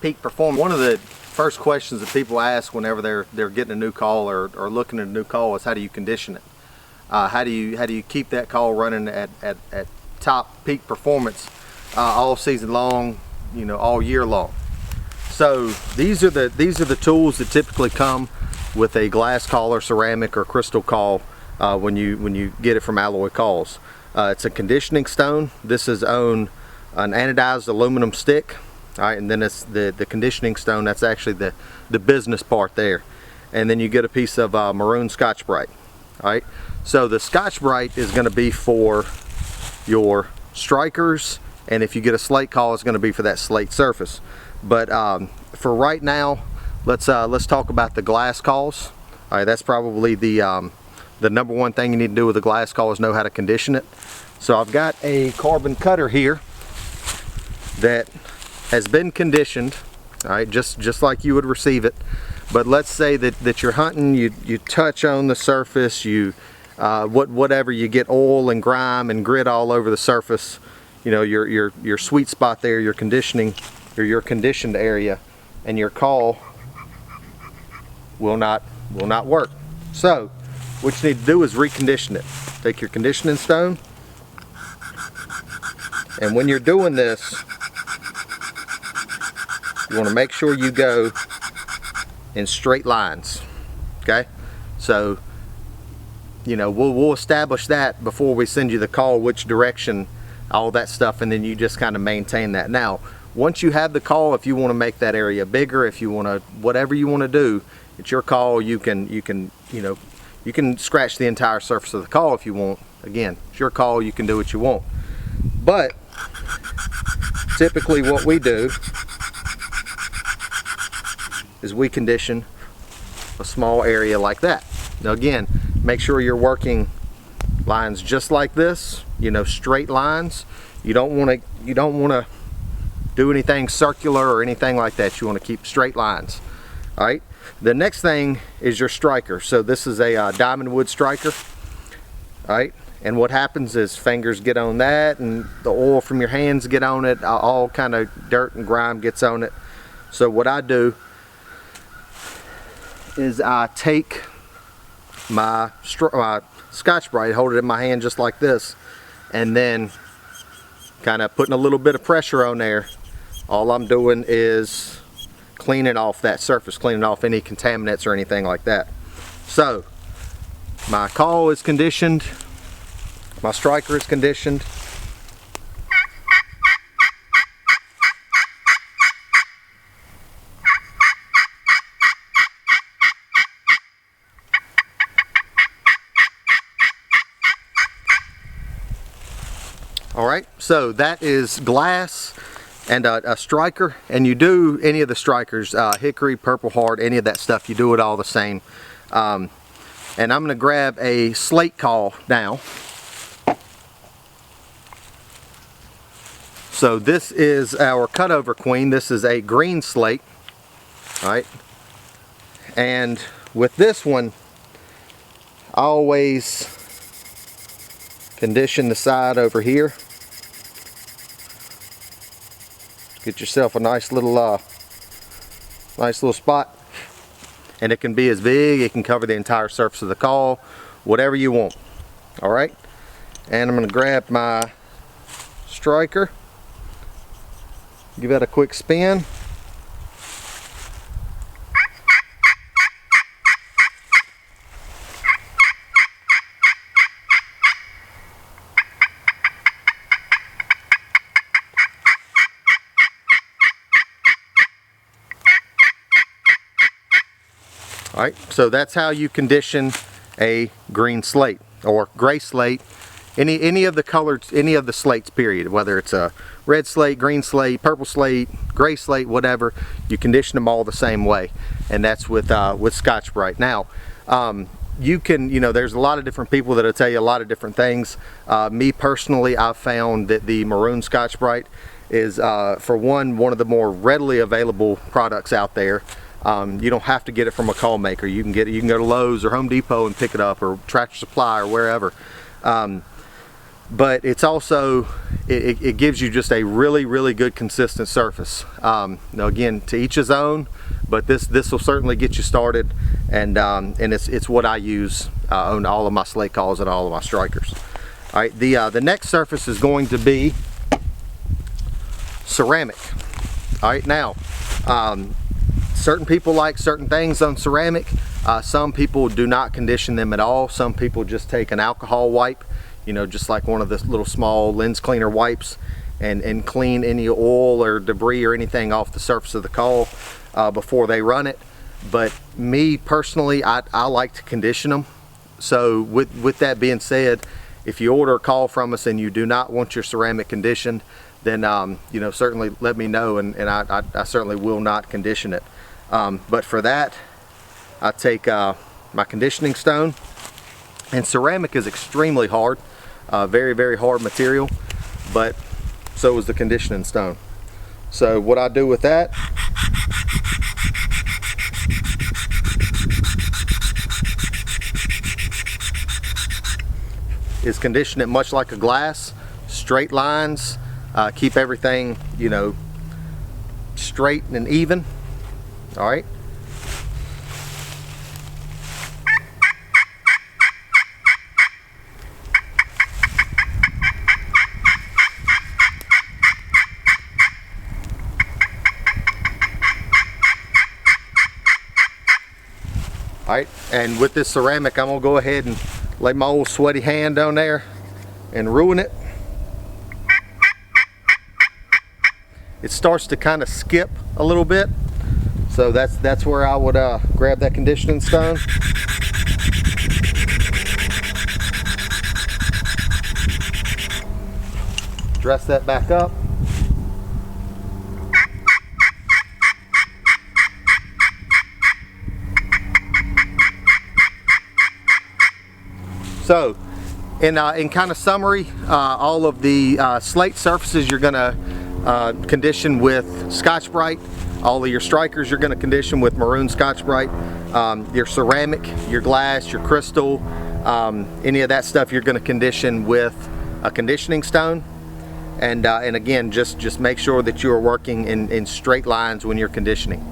peak performance. One of the first questions that people ask whenever they're getting a new call or looking at a new call is, how do you condition it? How do you keep that call running at top peak performance all season long, you know, all year long? So these are the tools that typically come with a glass call or ceramic or crystal call when you get it from Alloy Calls. It's a conditioning stone. This is on an anodized aluminum stick. All right, and then it's the conditioning stone. That's actually the business part there. And then you get a piece of maroon Scotch-Brite. All right, so the Scotch-Brite is going to be for your strikers, and if you get a slate call, it's going to be for that slate surface. But for right now, let's talk about the glass calls. All right, that's probably the number one thing you need to do with a glass call is know how to condition it. So I've got a carbon cutter here that has been conditioned, all right, just like you would receive it. But let's say that you're hunting, you touch on the surface, whatever, you get oil and grime and grit all over the surface, you know, your sweet spot there, your conditioning or your conditioned area, and your call will not work. So what you need to do is recondition it. Take your conditioning stone, and when you're doing this, you want to make sure you go in straight lines. Okay, so you know we'll establish that before we send you the call, which direction, all that stuff, and then you just kind of maintain that. Now once you have the call, if you want to make that area bigger, if you want to, whatever you want to do, it's your call. You can scratch the entire surface of the call if you want. Again, it's your call, you can do what you want. But typically what we do is we condition a small area like that. Now again, make sure you're working lines just like this, you know, straight lines. You don't want to do anything circular or anything like that. You want to keep straight lines. All right. The next thing is your striker. So this is a diamond wood striker. All right. And what happens is fingers get on that, and the oil from your hands get on it. All kind of dirt and grime gets on it. So what I do is I take my Scotch-Brite, hold it in my hand just like this, and then kind of putting a little bit of pressure on there. All I'm doing is cleaning off that surface, cleaning off any contaminants or anything like that. So my call is conditioned, my striker is conditioned. All right, so that is glass and a striker, and you do any of the strikers, hickory, purple heart, any of that stuff, you do it all the same. And I'm going to grab a slate call now. So this is our cutover queen. This is a green slate. All right, and with this one, I always condition the side over here. Get yourself a nice little spot, and it can be as big, it can cover the entire surface of the call, whatever you want. All right, and I'm going to grab my striker, give that a quick spin. All right, so that's how you condition a green slate or gray slate, any of the colors, any of the slates, period. Whether it's a red slate, green slate, purple slate, gray slate, whatever, you condition them all the same way, and that's with Scotch-Brite. Now, you can, there's a lot of different people that'll tell you a lot of different things. Me personally, I've found that the maroon Scotch-Brite is, for one of the more readily available products out there. You don't have to get it from a call maker. You can get it. You can go to Lowe's or Home Depot and pick it up, or Tractor Supply or wherever. but it's also, it gives you just a really good consistent surface. Now again, to each his own, but this will certainly get you started, and it's what I use on all of my slate calls and all of my strikers. All right, the next surface is going to be ceramic. All right, now certain people like certain things on ceramic. Some people do not condition them at all. Some people just take an alcohol wipe, you know, just like one of the little small lens cleaner wipes, and clean any oil or debris or anything off the surface of the caul before they run it. But me personally, I like to condition them. So with that being said, if you order a caul from us and you do not want your ceramic conditioned, then you know, certainly let me know, and I certainly will not condition it. But for that, I take my conditioning stone, and ceramic is extremely hard, very hard material, but so is the conditioning stone. So what I do with that is condition it much like a glass, straight lines, keep everything, you know, straight and even. All right. All right, and with this ceramic, I'm gonna go ahead and lay my old sweaty hand on there and ruin it. It starts to kind of skip a little bit, so that's where I would grab that conditioning stone. Dress that back up. So, in kind of summary, all of the slate surfaces you're going to condition with Scotch-Brite. All of your strikers you're going to condition with maroon Scotch-Brite. Your ceramic, your glass, your crystal, any of that stuff you're going to condition with a conditioning stone. And again, just make sure that you are working in straight lines when you're conditioning.